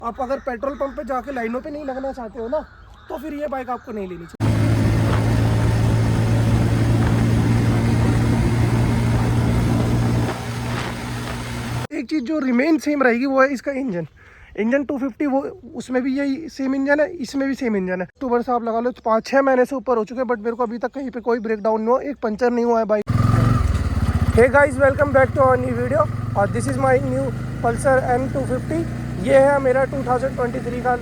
आप अगर petrol pump पे जाके लाइनों पे नहीं लगना चाहते हो ना, तो फिर ये बाइक आपको नहीं लेनी चाहिए। एक चीज़ जो रिमेन सेम रहेगी वो है इसका इंजन। इंजन 250, वो उसमें भी यही सेम इंजन है, इसमें भी सेम इंजन है। अक्टूबर से आप लगा लो 5-6 महीने से ऊपर हो चुके हैं, बट मेरे को अभी तक कहीं पे कोई ब्रेक डाउन नहीं हुआ, एक पंचर नहीं हुआ है bike. Hey guys, welcome back to our new video और this is my new Pulsar N250। ये है मेरा 2023 का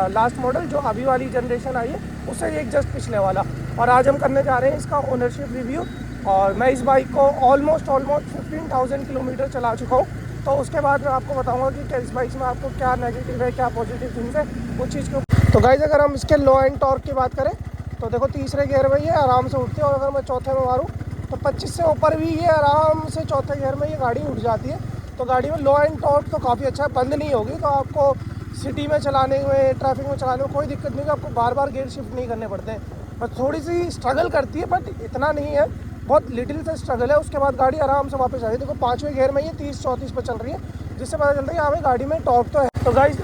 लास्ट मॉडल, जो अभी वाली जनरेशन आई है उससे एक जस्ट पिछले वाला। और आज हम करने जा रहे हैं इसका ओनरशिप रिव्यू। और मैं इस बाइक को ऑलमोस्ट 15,000 किलोमीटर चला चुका हूँ। तो उसके बाद मैं आपको बताऊंगा कि क्या इस बाइक में आपको क्या नेगेटिव है, क्या पॉजिटिव थिंग्स है, वो चीज़ के। तो गाइस, अगर हम इसके लो एंड टॉर्क की बात करें तो देखो, तीसरे गियर में ये आराम से उठती है, और अगर मैं चौथे में मारूँ तो 25 से ऊपर भी ये आराम से चौथे गियर में ये गाड़ी उठ जाती है। तो गाड़ी में लो एंड टॉर्क तो काफ़ी अच्छा है, बंद नहीं होगी। तो आपको सिटी में चलाने में, ट्रैफिक में चलाने में कोई दिक्कत नहीं है, आपको बार बार गियर शिफ्ट नहीं करने पड़ते हैं। बस थोड़ी सी स्ट्रगल करती है, बट इतना नहीं है, बहुत लिटिल सा स्ट्रगल है। उसके बाद गाड़ी आराम से वापस आ रही है। देखो, 5वें गियर में ये 30-34 पर चल रही है, जिससे पता चलता है यहाँ पे गाड़ी में टॉर्क तो है। तो गाइस,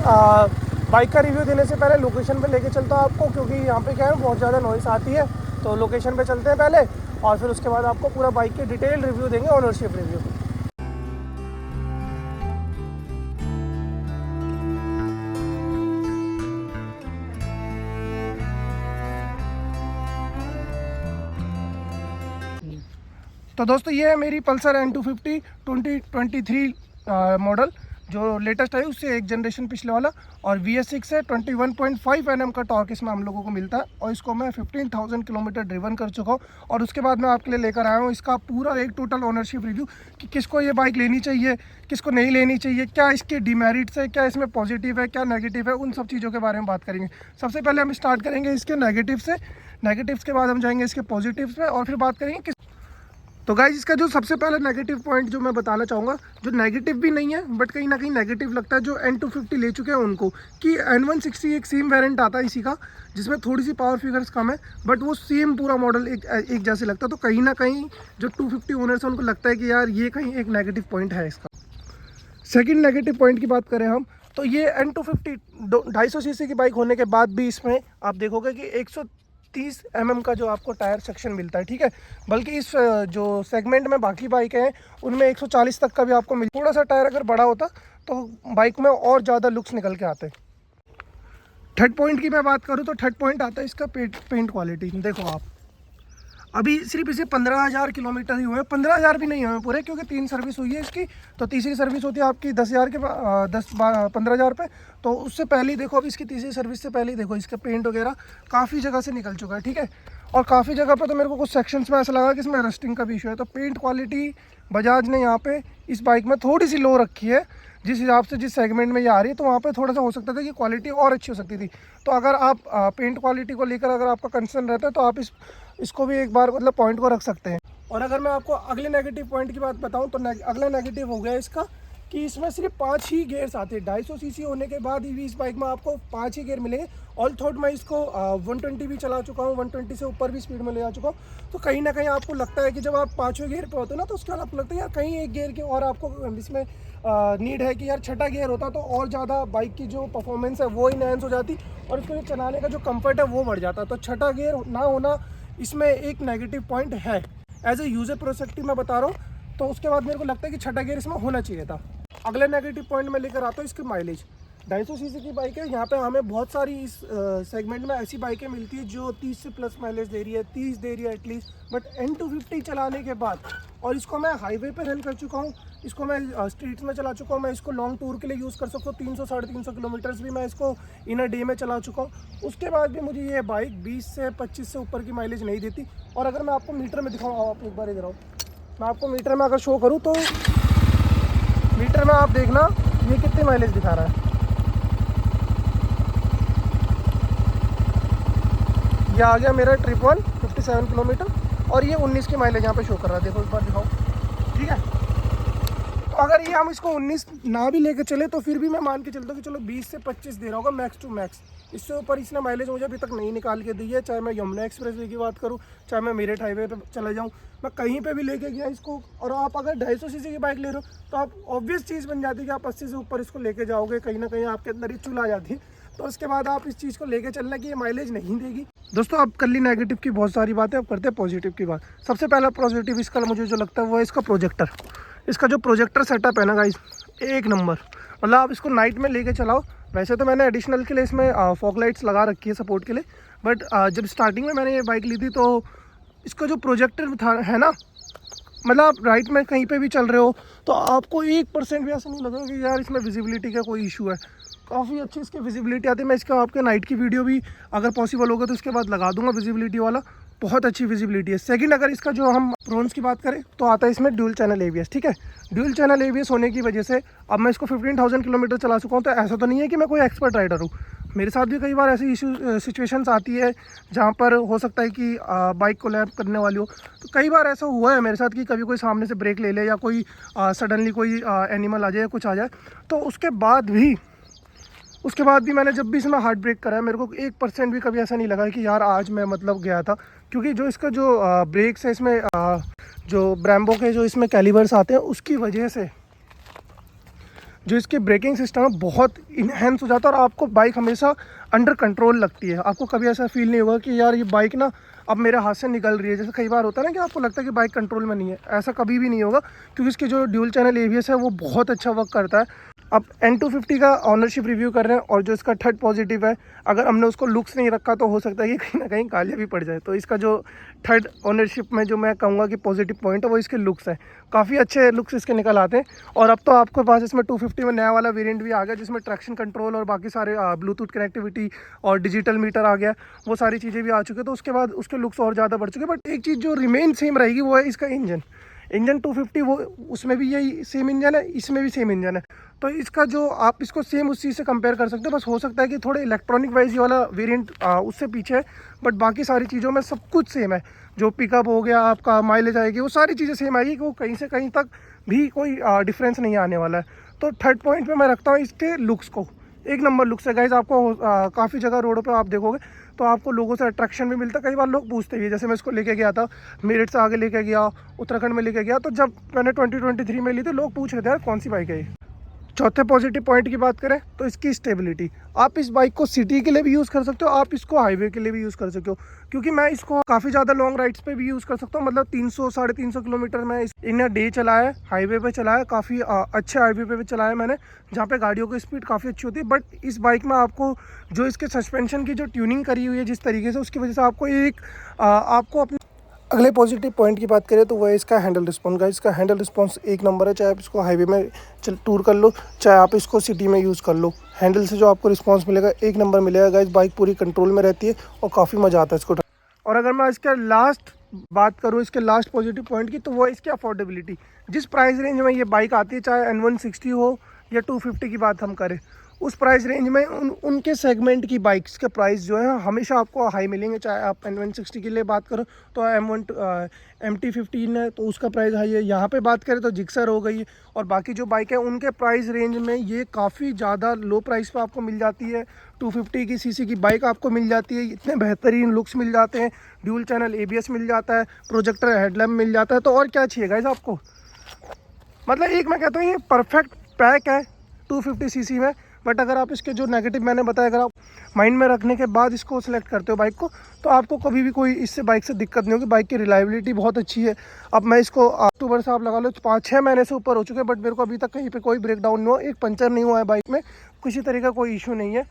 बाइक का रिव्यू देने से पहले लोकेशन पे लेके चलता हूँ आपको, क्योंकि यहाँ पे क्या है, बहुत ज़्यादा नॉइस आती है। तो लोकेशन पे चलते हैं पहले, और फिर उसके बाद आपको पूरा बाइक की डिटेल रिव्यू देंगे, ओनरशिप रिव्यू। तो दोस्तों, ये है मेरी पल्सर N250 2023 मॉडल, जो लेटेस्ट है, उससे एक जनरेशन पिछले वाला। और VS6 है, 21.5 Nm का टॉर्क इसमें हम लोगों को मिलता है। और इसको मैं 15,000 किलोमीटर ड्रिवन कर चुका हूँ। और उसके बाद मैं आपके लिए लेकर आया हूँ इसका पूरा एक टोटल ओनरशिप रिव्यू, कि किसको ये बाइक लेनी चाहिए, किसको नहीं लेनी चाहिए, क्या इसके डिमेरिट्स है, क्या इसमें पॉजिटिव है, क्या नेगेटिव है, उन सब चीज़ों के बारे में बात करेंगे। सबसे पहले हम स्टार्ट करेंगे इसके नेगेटिव से, नेगेटिव्स के बाद हम जाएंगे इसके पॉजिटिव्स पे, और फिर बात करेंगे। तो गाइज, इसका जो सबसे पहले नेगेटिव पॉइंट जो मैं बताना चाहूँगा, जो नेगेटिव भी नहीं है बट कहीं ना कहीं नेगेटिव लगता है जो N250 ले चुके हैं उनको, कि N160 एक सेम वेरिएंट आता है इसी का, जिसमें थोड़ी सी पावर फिगर्स कम है, बट वो सेम पूरा मॉडल एक जैसे लगता है। तो कहीं ना कहीं जो 250 ओनर्स हैं उनको लगता है कि यार ये कहीं एक नेगेटिव पॉइंट है इसका। सेकंड नेगेटिव पॉइंट की बात करें हम, तो ये N250 250 सीसी की बाइक होने के बाद भी इसमें आप देखोगे कि 130 mm का जो आपको टायर सेक्शन मिलता है, ठीक है। बल्कि इस जो सेगमेंट में बाकी बाइकें हैं उनमें 140 तक का भी आपको मिल। थोड़ा सा टायर अगर बड़ा होता तो बाइक में और ज़्यादा लुक्स निकल के आते। थर्ड पॉइंट की मैं बात करूँ तो थर्ड पॉइंट आता है इसका पेंट क्वालिटी। देखो आप, अभी सिर्फ इसे 15,000 किलोमीटर ही हुए, 15,000 भी नहीं हुए पूरे, क्योंकि 3 सर्विस हुई है इसकी। तो तीसरी सर्विस होती है आपकी 10,000 के 15,000 पे। तो उससे पहले ही देखो, अब इसकी तीसरी सर्विस से पहले ही देखो, इसका पेंट वगैरह काफ़ी जगह से निकल चुका है, ठीक है। और काफ़ी जगह पे तो मेरे को कुछ सेक्शंस में ऐसा लगा कि इसमें रस्टिंग का भी इशू है। तो पेंट क्वालिटी बजाज ने यहाँ पे इस बाइक में थोड़ी सी लो रखी है, जिस हिसाब से जिस सेगमेंट में ये आ रही है। तो वहाँ पे थोड़ा सा हो सकता था कि क्वालिटी और अच्छी हो सकती थी। तो अगर आप पेंट क्वालिटी को लेकर अगर आपका कंसर्न रहता है तो आप इसको भी एक बार मतलब पॉइंट को रख सकते हैं। और अगर मैं आपको अगले नेगेटिव पॉइंट की बात बताऊं तो अगला नेगेटिव हो गया इसका, कि इसमें सिर्फ 5 ही गियर्स आते हैं। 250 सीसी होने के बाद भी इस बाइक में आपको 5 ही गियर मिलेंगे। ऑल थॉट मैं इसको 120 भी चला चुका हूँ, 120 से ऊपर भी स्पीड में ले जा चुका हूँ। तो कहीं ना कहीं आपको लगता है कि जब आप 5वें गियर पे होते हो ना, तो उसके बाद आपको लगता है यार कहीं एक गियर के और आपको इसमें नीड है कि यार छठा गियर होता तो और ज़्यादा बाइक की जो परफॉर्मेंस है वो इनहेंस हो जाती, और उसको चलाने का जो कम्फर्ट है वो बढ़ जाता। तो छठा गियर ना होना इसमें एक नेगेटिव पॉइंट है। एज ए यूजर पर्सपेक्टिव मैं बता रहा हूँ। तो उसके बाद मेरे को लगता है कि छठा गियर इसमें होना चाहिए था। अगले नेगेटिव पॉइंट में लेकर आता हूँ इसकी माइलेज। 250 सीसी की बाइक है, यहाँ पे हमें बहुत सारी इस सेगमेंट में ऐसी बाइकें मिलती है जो 30 से प्लस माइलेज दे रही है, 30 दे रही है एटलीस्ट। बट N250 चलाने के बाद, और इसको मैं हाईवे पे रन कर चुका हूँ, इसको मैं स्ट्रीट्स में चला चुका हूँ, मैं इसको लॉन्ग टूर के लिए यूज़ कर सकता हूँ। 300-350 किलोमीटर्स भी मैं इसको इन अ डे में चला चुका हूँ। उसके बाद भी मुझे ये बाइक 20 से 25 से ऊपर की माइलेज नहीं देती। और अगर मैं आपको मीटर में दिखाऊँ, आप एक बार इधर आओ, मैं आपको मीटर में अगर शो करूँ तो मीटर में आप देखना ये कितनी माइलेज दिखा रहा है। ये आ गया मेरा ट्रिप 1 57 किलोमीटर, और ये 19 की माइलेज यहाँ पे शो कर रहा है। देखो एक बार दिखाओ, ठीक है। तो अगर ये हम इसको 19 ना भी लेके चले तो फिर भी मैं मान के चलता हूँ कि चलो 20 से 25 दे रहा होगा मैक्स टू मैक्स। इससे ऊपर इसने माइलेज मुझे अभी तक नहीं निकाल के दी है। चाहे मैं यमुना एक्सप्रेस वे की बात करूँ, चाहे मैं मेरठ हाईवे पे चला जाऊँ, मैं कहीं पे भी लेके गया इसको। और आप अगर 250 सीसी की बाइक ले रहे हो तो आप ऑब्वियस चीज़ बन जाती है कि आप 80 से ऊपर इसको लेके जाओगे, कहीं ना कहीं आपके अंदर ही चुल आ जाती है। तो उसके बाद आप इस चीज़ को लेके चलना कि ये माइलेज नहीं देगी। दोस्तों अब कर ली नेगेटिव की बहुत सारी बातें, अब करते हैं पॉजिटिव की बात। सबसे पहला पॉजिटिव इसका मुझे जो लगता है वो है इसका प्रोजेक्टर। इसका जो प्रोजेक्टर सेटअप है ना गाइस, एक नंबर। मतलब आप इसको नाइट में लेके चलाओ। वैसे तो मैंने एडिशनल के लिए इसमें फॉग लाइट्स लगा रखी है सपोर्ट के लिए, बट जब स्टार्टिंग में मैंने ये बाइक ली थी तो इसका जो प्रोजेक्टर था है ना, मतलब आप राइट में कहीं पे भी चल रहे हो तो आपको 1% भी ऐसा नहीं लगेगा कि यार इसमें विजिबिलिटी का कोई इशू है। काफ़ी अच्छी इसकी विजिबिलिटी आती है। मैं इसका आपके नाइट की वीडियो भी अगर पॉसिबल होगा तो इसके बाद लगा दूंगा विजिबिलिटी वाला। बहुत अच्छी विजिबिलिटी है। सेकंड, अगर इसका जो हम प्रोन्स की बात करें तो आता है इसमें ड्यूल चैनल एबीएस। ठीक है, ड्यूल चैनल एबीएस होने की वजह से अब मैं इसको 15,000 किलोमीटर चला चुका हूँ। तो ऐसा तो नहीं है कि मैं कोई एक्सपर्ट राइडर हूँ। मेरे साथ भी कई बार ऐसी सिचुएशंस आती है जहाँ पर हो सकता है कि बाइक को लैप करने वाली हो। तो कई बार ऐसा हुआ है मेरे साथ कि कभी कोई सामने से ब्रेक ले ले या कोई सडनली कोई एनिमल आ जाए या कुछ आ जाए। तो उसके बाद भी मैंने जब भी इसमें हार्ड ब्रेक करा है मेरे को 1% भी कभी ऐसा नहीं लगा कि यार आज मैं मतलब गया था। क्योंकि जो इसका जो ब्रेक्स है इसमें जो ब्रेम्बो के जो इसमें कैलिबर्स आते हैं उसकी वजह से जो इसके ब्रेकिंग सिस्टम है बहुत इनहेंस हो जाता है और आपको बाइक हमेशा अंडर कंट्रोल लगती है। आपको कभी ऐसा फील नहीं होगा कि यार ये बाइक ना अब मेरे हाथ से निकल रही है। जैसे कई बार होता है ना कि आपको लगता है कि बाइक कंट्रोल में नहीं है, ऐसा कभी भी नहीं होगा क्योंकि इसके जो ड्यूल चैनल एबीएस है वो बहुत अच्छा वर्क करता है। अब N250 का ऑनरशिप रिव्यू कर रहे हैं और जो इसका थर्ड पॉजिटिव है, अगर हमने उसको लुक्स नहीं रखा तो हो सकता है कि कहीं ना कहीं काले भी पड़ जाए। तो इसका जो थर्ड ओनरशिप में जो मैं कहूँगा कि पॉजिटिव पॉइंट है वो इसके लुक्स है। काफ़ी अच्छे लुक्स इसके निकल आते हैं। और अब तो आपके पास इसमें 250 में नया वाला वेरिएंट भी आ गया जिसमें ट्रैक्शन कंट्रोल और बाकी सारे ब्लूटूथ कनेक्टिविटी और डिजिटल मीटर आ गया। वो सारी चीज़ें भी आ चुकी है। तो उसके बाद उसके लुक्स और ज़्यादा बढ़ चुके हैं। बट एक चीज़ जो रिमेन सेम रहेगी वो है इसका इंजन 250, वो उसमें भी यही सेम इंजन है, इसमें भी सेम इंजन है। तो इसका जो आप इसको सेम उस चीज़ से कंपेयर कर सकते हो। बस हो सकता है कि थोड़े इलेक्ट्रॉनिक वाइज ये वाला वेरिएंट उससे पीछे है, बट बाकी सारी चीज़ों में सब कुछ सेम है। जो पिकअप हो गया, आपका माइलेज आएगी, वो सारी चीज़ें सेम आएगी कि वो कहीं से कहीं तक भी कोई डिफरेंस नहीं आने वाला है। तो थर्ड पॉइंट पे मैं रखता हूँ इसके लुक्स को। एक नंबर लुक्स है गाइज। आपको काफ़ी जगह रोडों पे आप देखोगे तो आपको लोगों से अट्रैक्शन भी मिलता है। कई बार लोग पूछते भी, जैसे मैं इसको लेके गया था, मेरठ से आगे लेके गया, उत्तराखंड में लेके गया, तो जब मैंने 2023 में ली थी लोग पूछ रहे थे यार कौन सी बाइक है ये। चौथे पॉजिटिव पॉइंट की बात करें तो इसकी स्टेबिलिटी। आप इस बाइक को सिटी के लिए भी यूज़ कर सकते हो, आप इसको हाईवे के लिए भी यूज़ कर सकते हो। क्योंकि मैं इसको काफ़ी ज़्यादा लॉन्ग राइड्स पे भी यूज़ कर सकता हूँ। मतलब 300 350 किलोमीटर मैं इन डे चलाया है, हाईवे पे चलाया, काफ़ी अच्छे हाईवे पे भी चलाया मैंने, जहाँ पे गाड़ियों की स्पीड काफ़ी अच्छी होती है। बट इस बाइक में आपको जो इसके सस्पेंशन की जो ट्यूनिंग करी हुई है जिस तरीके से, उसकी वजह से आपको अपनी अगले पॉजिटिव पॉइंट की बात करें तो वह इसका हैंडल रिस्पॉन्स। गाइस इसका हैंडल रिस्पॉन्स एक नंबर है। चाहे आप इसको हाईवे में टूर कर लो, चाहे आप इसको सिटी में यूज़ कर लो, हैंडल से जो आपको रिस्पॉन्स मिलेगा एक नंबर मिलेगा। गाइस बाइक पूरी कंट्रोल में रहती है और काफ़ी मज़ा आता है इसको। और अगर मैं इसका बात करूँ इसके लास्ट पॉजिटिव पॉइंट की, तो वो इसकी अफोर्डेबिलिटी। जिस प्राइस रेंज में ये बाइक आती है, चाहे N160 हो या 250 की बात हम करें, उस प्राइस रेंज में उनके सेगमेंट की बाइक्स के प्राइस जो है हमेशा आपको हाई मिलेंगे। चाहे आप N160 के लिए बात करो तो MT-15 है तो उसका प्राइस हाई है। यहाँ पे बात करें तो जिक्सर हो गई और बाकी जो बाइक है उनके प्राइस रेंज में ये काफ़ी ज़्यादा लो प्राइस पे आपको मिल जाती है। 250 की सीसी की बाइक आपको मिल जाती है, इतने बेहतरीन लुक्स मिल जाते हैं, ड्यूल चैनल एबीएस मिल जाता है, प्रोजेक्टर हेडलैम्प मिल जाता है। तो और क्या चाहिए गाइस आपको। मतलब एक मैं कहता हूँ ये परफेक्ट पैक है 250 सीसी में। बट अगर आप इसके जो नेगेटिव मैंने बताया, अगर आप माइंड में रखने के बाद इसको सिलेक्ट करते हो बाइक को, तो आपको कभी भी कोई इससे बाइक से दिक्कत नहीं होगी। बाइक की रिलायबिलिटी बहुत अच्छी है। अब मैं इसको अक्टूबर से आप लगा लो 5-6 महीने से ऊपर हो चुके हैं, बट मेरे को अभी तक कहीं पे कोई ब्रेकडाउन नहीं हुआ, एक पंचर नहीं हुआ है बाइक में, किसी तरह का कोई इशू नहीं है।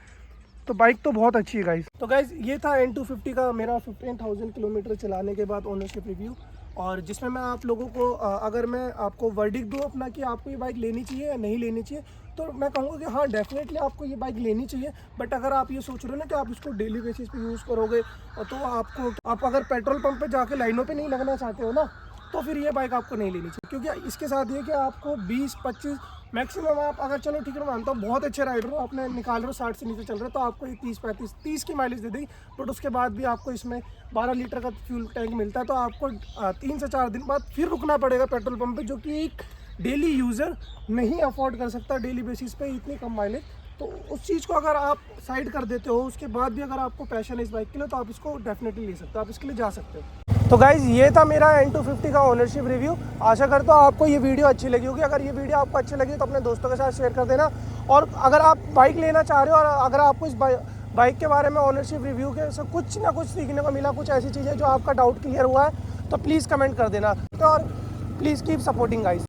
तो बाइक तो बहुत अच्छी है गाइस। तो गाइस ये था N250 का मेरा 15,000 किलोमीटर चलाने के बाद ओनरशिप रिव्यू, और जिसमें मैं आप लोगों को अगर मैं आपको वर्डिक्ट दूँ अपना कि आपको ये बाइक लेनी चाहिए या नहीं लेनी चाहिए, तो मैं कहूँगा कि हाँ डेफिनेटली आपको ये बाइक लेनी चाहिए। बट अगर आप ये सोच रहे हो ना कि आप इसको डेली बेसिस पे यूज़ करोगे, और तो आप अगर पेट्रोल पंप पे जाके लाइनों पे नहीं लगना चाहते हो ना, तो फिर ये बाइक आपको नहीं लेनी चाहिए। क्योंकि इसके साथ ये कि आपको 20-25 मैक्सिमम, आप अगर चलो ठीक है मानता हूँ बहुत अच्छे राइडर हो, आपने निकाल रहे हो 60 से नीचे चल रहे हो, तो आपको ये 30-35-30 की माइलेज दे देगी। बट उसके बाद भी आपको इसमें 12 लीटर का फ्यूल टैंक मिलता है। तो आपको 3 से 4 दिन बाद फिर रुकना पड़ेगा पेट्रोल पंप पे, जो कि एक डेली यूज़र नहीं अफोर्ड कर सकता डेली बेसिस पे इतनी कम माइलेज। तो उस चीज़ को अगर आप साइड कर देते हो, उसके बाद भी अगर आपको पैशन है इस बाइक के लिए, तो आप इसको डेफिनेटली ले सकते हो, आप इसके लिए जा सकते हो। तो गाइज़ ये था मेरा N250 का ओनरशिप रिव्यू। आशा करता हूँ आपको ये वीडियो अच्छी लगी होगी। अगर ये वीडियो आपको अच्छी लगी तो अपने दोस्तों के साथ शेयर कर देना। और अगर आप बाइक लेना चाह रहे हो और अगर आपको इस बाइक के बारे में ओनरशिप रिव्यू के से कुछ ना कुछ सीखने को मिला, कुछ ऐसी चीज़ें जो आपका डाउट क्लियर हुआ है, तो प्लीज़ कमेंट कर देना। और प्लीज़ कीप सपोर्टिंग गाइस।